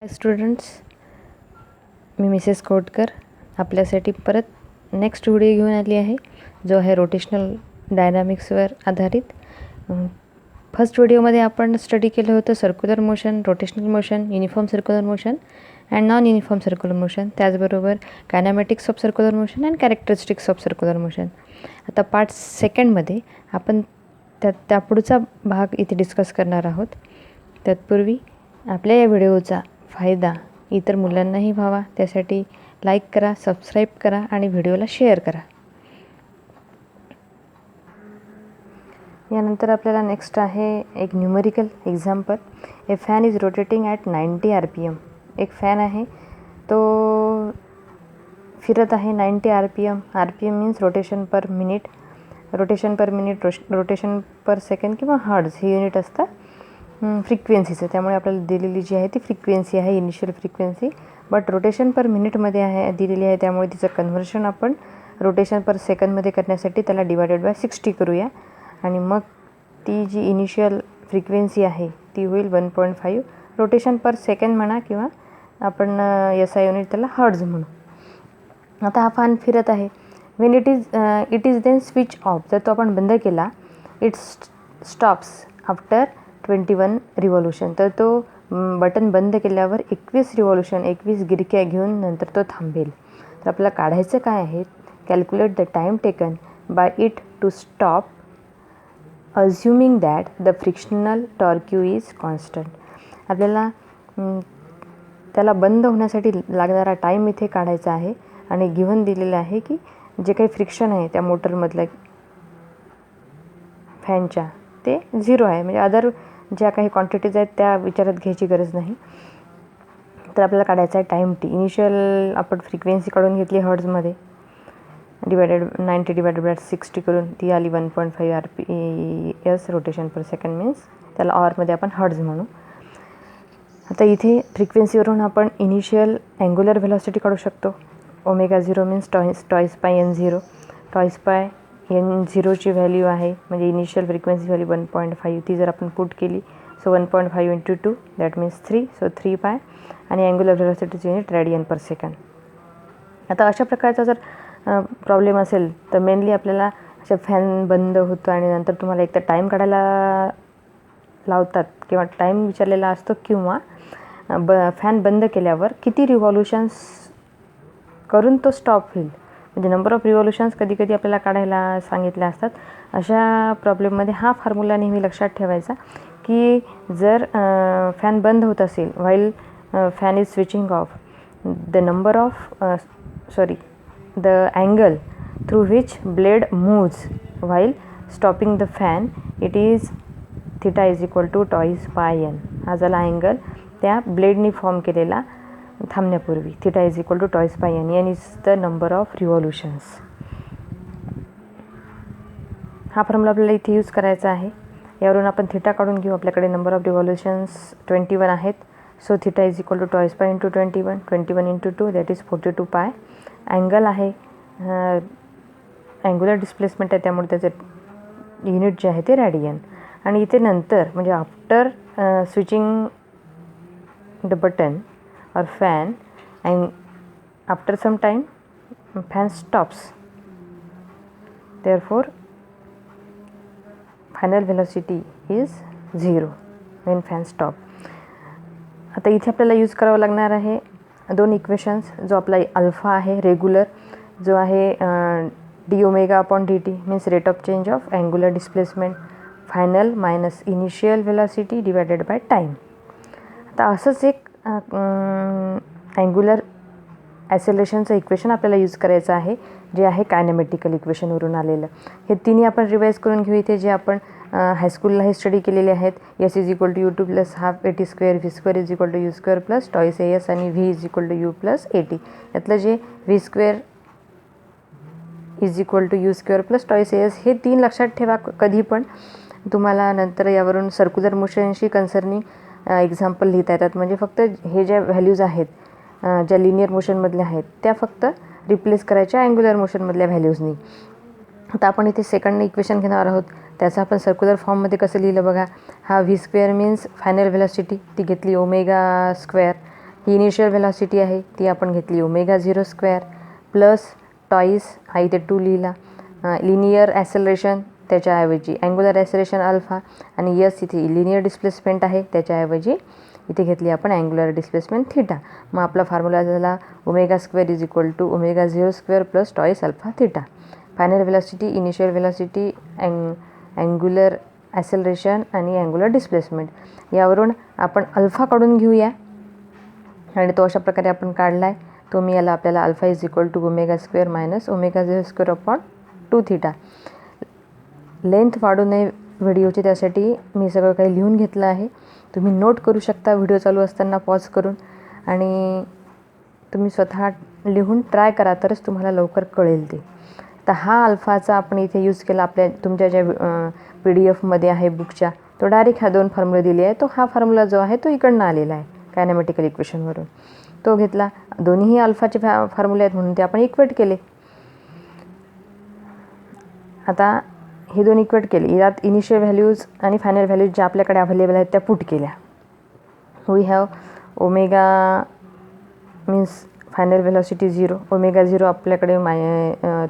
हाय students, मी Mrs Kotkar आपल्यासाठी परत next video घेऊन आली आहे, जो आहे रोटेशनल डायनामिक्सवर आधारित. फर्स्ट व्हिडिओमध्ये आपण स्टडी केलं होतं circular motion, rotational motion, uniform circular motion and non uniform circular motion, त्याचबरोबर kinematics of circular motion and characteristics of circular motion. आता पार्ट सेकंडमध्ये आपण त्या पुढचा भाग इथे डिस्कस करणार आहोत. तत्पूर्वी आपल्या या व्हिडिओचा फायदा इतर मुलांनाही व्हावा, त्यासाठी लाईक करा, सबस्क्राईब करा आणि व्हिडिओला शेअर करा. यानंतर आपल्याला नेक्स्ट आहे एक numerical example. A fan is rotating at 90 RPM. एक फॅन आहे, तो फिरत आहे 90 RPM. RPM means rotation per minute. Rotation per minute, rotation per second किंवा हर्ट्ज हे युनिट असतं फ्रिक्वेन्सीचं. त्यामुळे आपल्याला दिलेली जी आहे ती फ्रिक्वेन्सी आहे, इनिशियल फ्रिक्वेन्सी. बट रोटेशन पर मिनिटमध्ये आहे दिलेली आहे, त्यामुळे तिचं कन्व्हर्शन आपण रोटेशन पर सेकंडमध्ये करण्यासाठी त्याला डिवायडेड बाय 60 करूया. आणि मग ती जी इनिशियल फ्रिक्वेन्सी आहे ती होईल 1.5 रोटेशन पर सेकंड म्हणा, किंवा आपण SI युनिट त्याला हर्ट्ज म्हणू. आता हा फॅन फिरत आहे. When it is then switch off. जर तो आपण बंद केला, इट स्टॉप्स आफ्टर 21 रिव्हॉल्यूशन. तर तो बटन बंद केल्यावर 21 रिव्हॉल्यूशन, 21 गिरक्या घेऊन नंतर तो थांबेल. तर आपल्याला काढायचं काय आहे, calculate the time taken by it to stop assuming that the frictional torque U is constant. आपल्याला त्याला बंद होण्यासाठी लागणारा टाईम इथे काढायचा आहे आणि गिव्हन दिलेलं आहे की जे काही फ्रिक्शन आहे त्या मोटरमधल्या फॅनच्या ते 0 आहे. म्हणजे अदर ज्या काही क्वांटिटीज आहेत त्या विचारात घ्यायची गरज नाही. तर आपल्याला काढायचा आहे टाईम टी. इनिशियल आपण फ्रिक्वेन्सी काढून घेतली हर्ट्जमध्ये, डिवायडेड 90 डिवायडेड बाय 60 करून ती आली 1.5 RPS rotation per second means त्याला ऑरमध्ये आपण हर्ट्ज म्हणू. आता इथे फ्रिक्वेन्सीवरून आपण इनिशियल अँग्युलर व्हेलॉसिटी काढू शकतो. ω0 मीन्स टॉईस पाय n0. टॉईस पाय n0ची व्हॅल्यू आहे, म्हणजे इनिशियल फ्रिक्वेन्सी व्हॅल्यू 1.5. ती जर आपण पुट केली, सो 1.5 × 2 दॅट मीन्स 3, सो 3 पाय. आणि अँग्युलर व्हेलॉसिटीची युनिट रेडियन पर सेकंड. आता अशा प्रकारचा जर प्रॉब्लेम असेल तर मेनली आपल्याला अशा फॅन बंद होतं आणि नंतर तुम्हाला एक तर टाईम काढायला लावतात किंवा टाईम विचारलेला असतो, किंवा फॅन बंद केल्यावर किती रिव्हॉल्यूशन्स करून तो स्टॉप होईल, म्हणजे नंबर ऑफ रिव्हॉल्यूशन्स कधी कधी आपल्याला काढायला सांगितले असतात. अशा प्रॉब्लेममध्ये हा फॉर्म्युला नेहमी लक्षात ठेवायचा की जर फॅन बंद होत असेल while fan is switching off, the angle through which blade moves while stopping the fan, it is theta is equal to twice pi n. हा झाला अँगल त्या ब्लेडनी फॉर्म केलेला थांबण्यापूर्वी. theta is equal to twice pi n. n is the number of revolutions. हा formula आपल्याला इथे use करायचा आहे. यावरून आपण थिटा काढून घेऊ. आपल्याकडे नंबर ऑफ रिव्हॉल्यूशन्स 21 आहेत. So theta is equal to twice pi into 21 into 2 that is 42 pi. Angle आहे, अँग्युलर डिस्प्लेसमेंट आहे, त्यामुळे त्याचं युनिट जे आहे ते रेडियन. आणि इथे नंतर म्हणजे after switching the button or fan and after some time fan stops, therefore final velocity is 0 when fan stop. आता इथे आपल्याला यूज करावं लागणार आहे 2 इक्वेशन्स. जो आपला अल्फा आहे रेग्युलर, जो आहे dω/dt means rate of change of angular displacement, final minus initial velocity divided by time. आता असंच एक अँग्युलर ॲसेलेशनचं इक्वेशन आपल्याला यूज करायचं आहे, जे आहे कायनेमॅटिकल इक्वेशनवरून आलेलं. हे तिन्ही आपण रिवाईज करून घेऊ इथे, जे आपण हायस्कूललाही स्टडी केलेले आहेत. S is equal to u2 plus half AT² v² is equal to u² plus twice AS आणि v is equal to u plus AT. यातलं जे v² is equal to u² plus twice AS हे 3 लक्षात ठेवा कधी पण. तुम्हाला नंतर यावरून सर्क्युलर मोशनशी कन्सर्निंग एक्झाम्पल लिहिता येतात. म्हणजे फक्त हे ज्या व्हॅल्यूज आहेत ज्या लिनियर मोशनमधल्या आहेत त्या फक्त रिप्लेस करायच्या अँग्युलर मोशनमधल्या व्हॅल्यूजनी. आता आपण इथे सेकंड इक्वेशन घेणार आहोत. त्याचं आपण सर्क्युलर फॉर्ममध्ये कसं लिहिलं बघा. हा v² मीन्स फायनल व्हेलॉसिटी, ती घेतली ω². ही इनिशियल व्हेलॉसिटी आहे ती आपण घेतली ओमेगा 0 स्क्वेअर प्लस टॉईस हा इथे 2 लिहिला. लिनियर ॲसेलरेशन त्याच्याऐवजी अँग्युलर ॲसेलरेशन अल्फा आणि यस इथे लिनियर डिस्प्लेसमेंट आहे त्याच्याऐवजी इथे घेतली आपण अँग्युलर डिस्प्लेसमेंट थीटा. मग आपला फॉर्म्युला झाला omega square is equal to omega 0 square plus twice alpha theta. Final velocity, initial velocity, angular acceleration आणि अँग्युलर डिस्प्लेसमेंट यावरून आपण अल्फा काढून घेऊया आणि तो अशा प्रकारे आपण काढला आहे. तो मी याला आपल्याला alpha is equal to omega square minus omega 0 square upon 2 theta. Length वाढू नये व्हिडिओची त्यासाठी मी सगळं काही लिहून घेतलं आहे. तुम्ही नोट करू शकता व्हिडिओ चालू असताना पॉज करून आणि तुम्ही स्वतः लिहून ट्राय करा तरच तुम्हाला लवकर कळेल ते. तर हा अल्फाचा आपण इथे यूज केला आपल्या तुमच्या ज्या PDF आहे बुकच्या, तो डायरेक्ट ह्या 2 फॉर्म्युले दिले आहे. तो हा फॉर्म्युला जो आहे तो इकडनं आलेला आहे कायनेमॅटिकल इक्वेशनवरून, तो घेतला. दोन्हीही अल्फाचे फॉर्म्युले आहेत म्हणून ते आपण इक्वेट केले. आता हे 2 इक्वेट केले, यात इनिशियल व्हॅल्यूज आणि फायनल व्हॅल्यूज ज्या आपल्याकडे अवेलेबल आहेत त्या पुट केल्या. We have omega means final velocity 0, omega 0 आपल्याकडे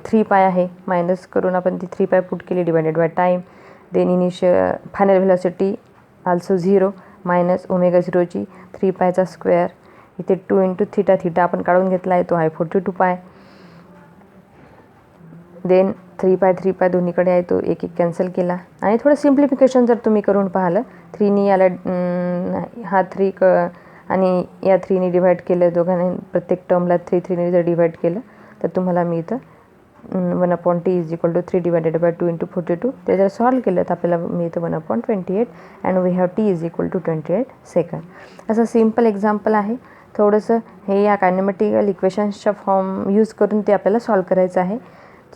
3 पाय आहे, मायनस करून आपण ती 3 पाय पुट केली divided by time. Then initial final velocity also 0 minus omega 0ची 3 पायचा स्क्वेअर. इथे 2 इंटू थीटा, थीटा आपण काढून घेतला आहे तो आहे 42 पाय. देन 3 पाय दोन्हीकडे आहे तो एक कॅन्सल केला आणि थोडं सिम्प्लिफिकेशन जर तुम्ही करून पाहिलं 3नी याला हा 3 आणि या 3नी डिवाईड केलं, दोघांनी प्रत्येक टर्मला 3नी जर डिवाईड केलं तर तुम्हाला मी इथं 1/t is equal to 3 divided by 2 into 42 ते जर सॉल्व केलं तर आपल्याला मी इथं 1/28 and we have t is equal to 28 second. असं सिम्पल एक्झाम्पल आहे. थोडंसं हे या कायनेमॅटिकल इक्वेशन्सच्या फॉर्म यूज करून ते आपल्याला सॉल्व करायचं आहे.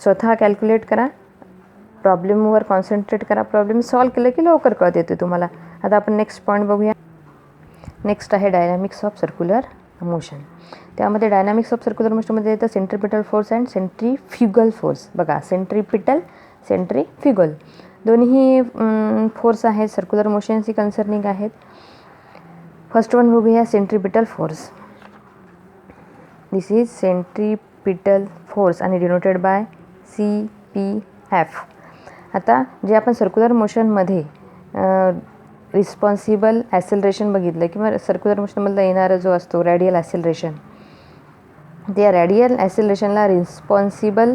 स्वतः कॅल्क्युलेट करा, प्रॉब्लेमवर कॉन्सन्ट्रेट करा. प्रॉब्लेम सॉल्व केलं की लवकर कळत येते तुम्हाला. आता आपण नेक्स्ट पॉईंट बघूया. नेक्स्ट आहे डायनॅमिक्स ऑफ सर्क्युलर मोशन. त्यामध्ये डायनॅमिक्स ऑफ सर्क्युलर मोशनमध्ये येतं centripetal force and centrifugal force. बघा सेंट्रिपिटल, सेंट्रीफ्युगल दोन्ही फोर्स आहेत सर्क्युलर मोशनशी कन्सर्निंग आहेत. फर्स्ट वन बघूया centripetal force. This is centripetal force आणि डिनोटेड बाय CPF. आता जे आपण सर्क्युलर मोशनमध्ये रिस्पॉन्सिबल ॲसेलरेशन बघितलं किंवा सर्क्युलर मोशनमधला येणारा जो असतो रॅडियल ॲसेलरेशन, त्या रॅडियल ॲसेलरेशनला रिस्पॉन्सिबल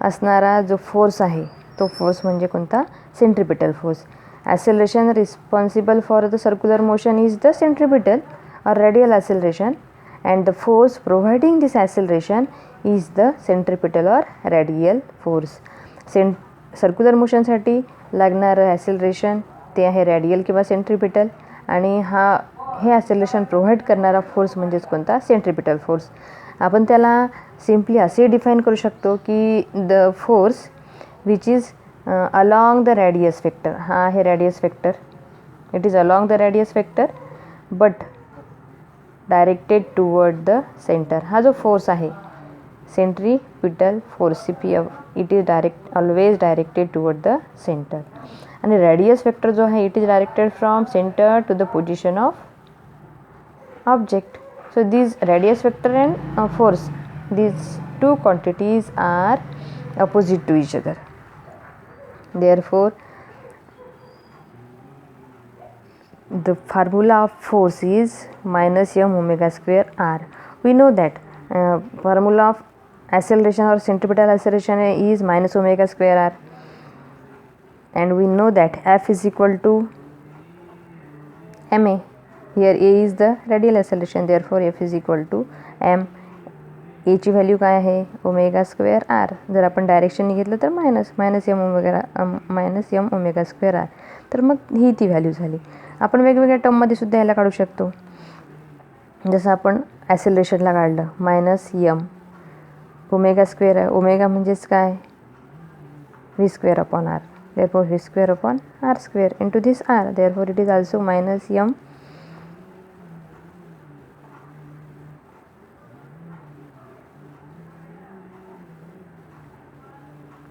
असणारा जो फोर्स आहे तो फोर्स म्हणजे कोणता? Centripetal force. Acceleration responsible for the circular motion is the centripetal or radial acceleration and the force providing this acceleration is the centripetal or radial force. Circular मोशनसाठी लागणारं acceleration ते आहे रॅडियल किंवा centripetal आणि हे ॲसेलरेशन provide करणारा force म्हणजेच कोणता? Centripetal force. आपण त्याला सिम्पली असे डिफाईन करू शकतो की the force which is along the radius vector. हा आहे radius vector, it is along the radius vector but directed toward the centre. हा जो फोर्स आहे centripetal force CPF, it is always directed toward the centre. आणि radius vector जो आहे it is directed from centre to the position of object. So these radius vector and force, these two quantities are opposite to each other. Therefore, the formula of force is minus m omega square r. We know that formula of acceleration or centripetal acceleration is minus omega square r, and we know that F is equal to ma. Here a is the radial acceleration, therefore F is equal to m. a ची value काय आहे? Omega square R. जर आपण डायरेक्शनने घेतलं तर minus M omega square R. तर मग ही ती व्हॅल्यू झाली. आपण वेगवेगळ्या टर्ममध्ये सुद्धा याला काढू शकतो. जसं आपण ॲसेलरेशनला काढलं मायनस एम ओमेगा स्क्वेअर आहे. ओमेगा म्हणजेच काय? V square upon R. therefore v square upon r square into this r, therefore it is also minus m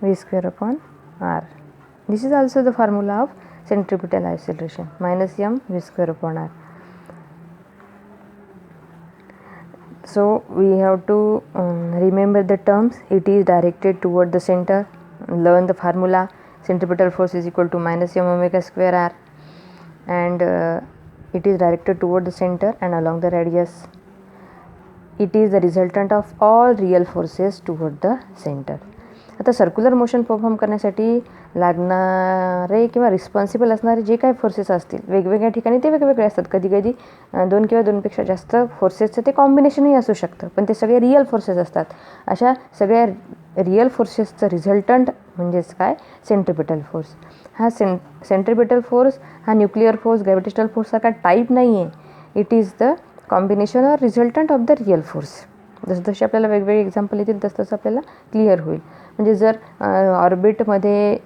v square upon r. This is also the formula of centripetal acceleration, minus m v square upon r. So we have to remember the terms. It is directed toward the center. Learn the formula. Centripetal force is equal to minus m omega square r, and it is directed toward the center and along the radius. It is the resultant of all real forces toward the center. आता circular motion perform करण्यासाठी लागणारे किंवा responsible असणारे जे काही forces असतील वेगवेगळ्या ठिकाणी ते वेगवेगळे असतात. कधी कधी 2 किंवा 2पेक्षा जास्त फोर्सेसचं ते कॉम्बिनेशनही असू शकतं, पण ते सगळे रिअल फोर्सेस असतात. अशा सगळ्या रिअल फोर्सेसचं रिझल्टंट म्हणजेच काय, सेंट्रिपिटल फोर्स. हा सेंट्रिपिटल फोर्स हा न्यूक्लिअर फोर्स, ग्रॅव्हिटेशनल फोर्ससारखा टाईप नाही आहे. It is the combination or resultant of the real force. जसं आपल्याला वेगवेगळे एक्झाम्पल येतील तसं आपल्याला क्लिअर होईल. म्हणजे जर ऑर्बिटमध्ये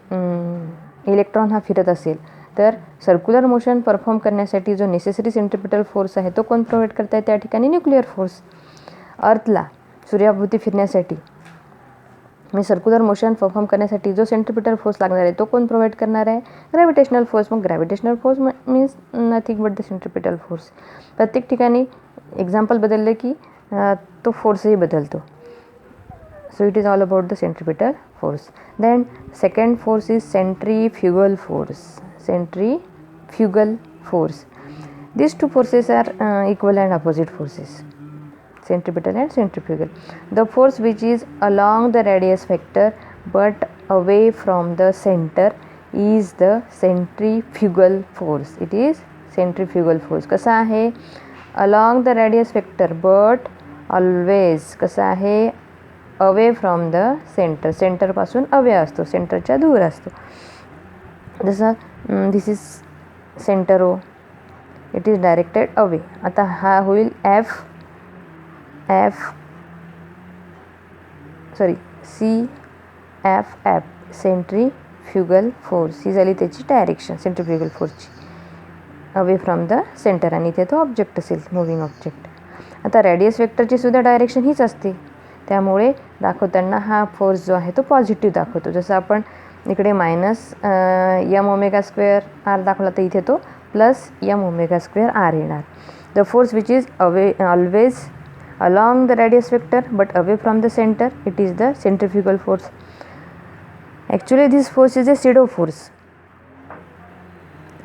इलेक्ट्रॉन हा फिरत असेल तर सर्क्युलर मोशन परफॉर्म करण्यासाठी जो नेसेसरी सेंट्रिपिटल फोर्स आहे तो कोण प्रोव्हाइड करत आहे, त्या ठिकाणी न्यूक्लिअर फोर्स. अर्थला सूर्याभोवती फिरण्यासाठी मी सर्क्युलर मोशन परफॉर्म करण्यासाठी जो सेंट्रिपिटल फोर्स लागणार आहे तो कोण प्रोव्हाइड करणार आहे, ग्रॅव्हिटेशनल फोर्स. मग gravitational force means nothing but the centripetal force. प्रत्येक ठिकाणी एक्झाम्पल बदलले की तो फोर्सही बदलतो. So it is all about the centripetal force. Then second force is centrifugal force. Centrifugal force. These two forces are equal and opposite forces. Centripetal and centrifugal. The force which is along the radius vector but away from the center is the centrifugal force. It is centrifugal force. कसा आहे, along the radius vector but always कसा आहे, away from the centre. सेंटरपासून away असतो, सेंटरच्या दूर असतो. जसं this is centre O, it is directed away. आता हा होईल CF सेंट्रिफ्युगल फोर्स. ही झाली त्याची डायरेक्शन सेंट्रिफ्युगल फोर्सची, अवे फ्रॉम द सेंटर. आणि इथे तो ऑब्जेक्ट असेल, मुव्हिंग ऑब्जेक्ट. आता रेडियस वेक्टरची सुद्धा डायरेक्शन हीच असते, त्यामुळे दाखवताना हा फोर्स जो आहे तो पॉझिटिव्ह दाखवतो. जसं आपण इकडे minus M omega square R दाखवला तर इथे तो plus M omega square R येणार. The force which is away always along the radius vector but away from the centre, it is the centrifugal force. Actually this force is a pseudo force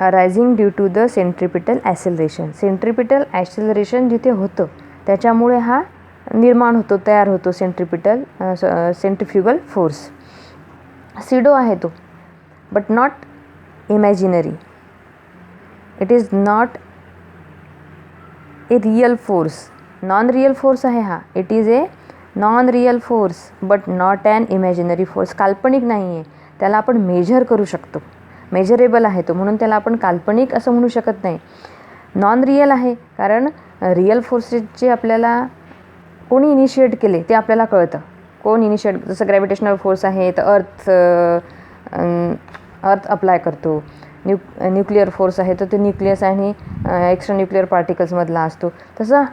arising due to the centripetal acceleration. Centripetal acceleration जिथे होतं त्याच्यामुळे हा निर्माण होतो, तयार होतो centrifugal force. Pseudo आहे तो, but not imaginary. It is not a real force. Non real force आहे हा. It is a non real force but not an imaginary force. काल्पनिक नाही आहे, त्याला आपण मेजर करू शकतो, मेजरेबल आहे तो, म्हणून त्याला आपण काल्पनिक असं म्हणू शकत नाही. नॉन रियल आहे कारण रियल फोर्सेसचे आपल्याला कोणी इनिशिएट केले ते आपल्याला कळतं. कोण इनिशिएट, जसं ग्रॅव्हिटेशनल फोर्स आहे तर अर्थ अप्लाय करतो. न्यूक्लिअर फोर्स आहे तर तो न्यूक्लियस आणि एक्स्ट्रा न्यूक्लिअर पार्टिकल्समधला असतो. तसं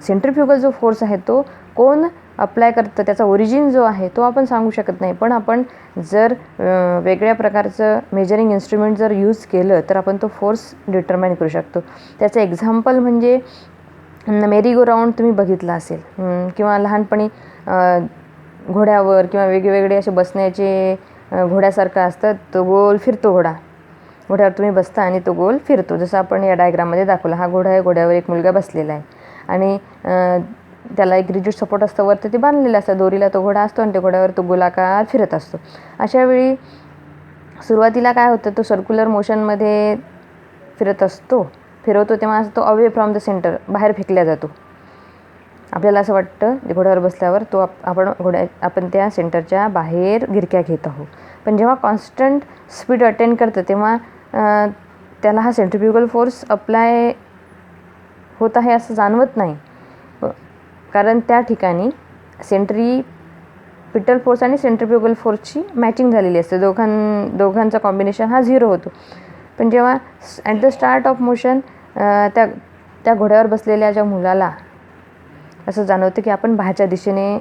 सेंट्रिफ्युगल जो फोर्स आहे तो कोण अप्लाय करतं, त्याचा ओरिजिन जो आहे तो आपण सांगू शकत नाही. पण आपण जर वेगळ्या प्रकारचं मेजरिंग इन्स्ट्रुमेंट जर यूज केलं तर आपण तो फोर्स डिटरमाइन करू शकतो. त्याचं एक्झाम्पल म्हणजे मेरी गो राऊंड तुम्ही बघितला असेल, किंवा लहानपणी घोड्यावर किंवा वेगवेगळे असे बसण्याचे घोड्यासारखं असतं, तो गोल फिरतो घोडा. घोड्यावर तुम्ही बसता आणि तो गोल फिरतो. जसं आपण या डायग्राममध्ये दाखवलं, हा घोडा आहे, घोड्यावर एक मुलगा बसलेला आहे आणि त्याला एक रिजिड सपोर्ट असतं, वरती ते बांधलेलं असतं दोरीला, तो घोडा असतो आणि त्या घोड्यावर तो गोलाकार फिरत असतो. अशावेळी सुरुवातीला काय होतं, तो सर्क्युलर मोशनमध्ये फिरवतो तेव्हा तो अवे फ्रॉम द सेंटर, बाहेर फेकला जातो. आपल्याला असं वाटतं घोड्यावर बसल्यावर तो आपण त्या सेंटरच्या बाहेर गिरक्या घेत आहोत. पण जेव्हा कॉन्स्टंट स्पीड अटेंड करतं तेव्हा त्याला हा सेंट्रिफ्युगल फोर्स अप्लाय होत आहे असं जाणवत नाही, कारण त्या ठिकाणी सेंट्रिपिटल फोर्स आणि सेंट्रिफ्युगल फोर्सची मॅचिंग झालेली असते. दोघांचा कॉम्बिनेशन हा 0 होतो. पण जेव्हा at the start of motion त्या घोड्यावर बसलेल्या ज्या मुलाला असं जाणवतं की आपण बाहेरच्या दिशेने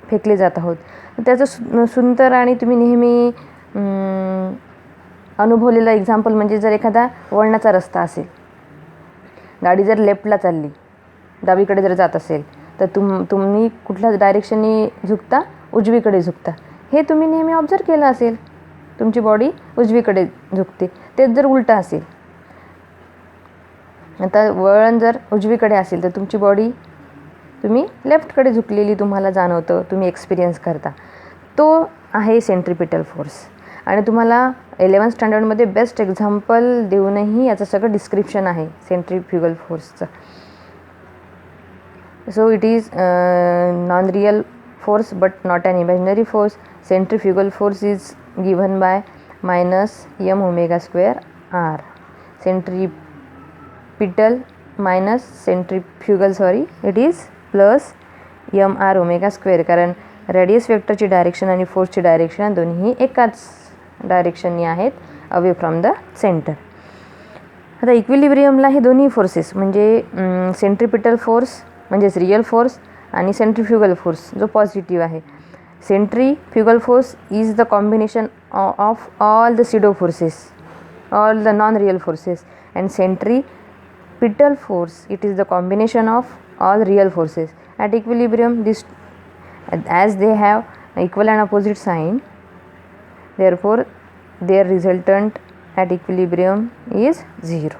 फेकले जात आहोत. त्याचं सुंदर आणि तुम्ही नेहमी अनुभवलेलं एक्झाम्पल म्हणजे जर एखादा वळणाचा रस्ता असेल, गाडी जर लेफ्टला चालली डावीकडे जर जात असेल तर तुम्ही कुठल्या डायरेक्शननी झुकता, उजवीकडे झुकता. हे तुम्ही नेहमी ऑब्झर्व केलं असेल. तुमची बॉडी उजवीकडे झुकते. तेच जर उलटं असेल, आता वळण जर उजवीकडे असेल तर तुमची बॉडी तुम्ही लेफ्टकडे झुकलेली तुम्हाला जाणवतं, तुम्ही एक्सपिरियन्स करता. तो आहे सेंट्रिपिटल फोर्स. आणि तुम्हाला 11th स्टँडर्डमध्ये बेस्ट एक्झाम्पल देऊनही याचं सगळं डिस्क्रिप्शन आहे सेंट्रिफ्युगल फोर्सचं. So it is non real force but not an imaginary force. Centrifugal force is given by minus m omega square r. Centripetal minus centrifugal, it is plus m r omega square, कारण radius वेक्टरची direction आणि फोर्सची direction दोन्ही एकाच डायरेक्शननी आहेत, away from the centre. आता इक्विलिब्रियमला हे दोन्ही फोर्सेस म्हणजे सेंट्रिपिटल फोर्स म्हणजेच रियल फोर्स आणि सेंट्रिफ्युगल फोर्स जो पॉझिटिव्ह आहे. Centrifugal force is the combination of all the सिडो forces, all the non real forces, and centripetal force it is the combination of all real forces. At equilibrium this as they have equal and opposite sign, therefore their resultant at equilibrium is 0.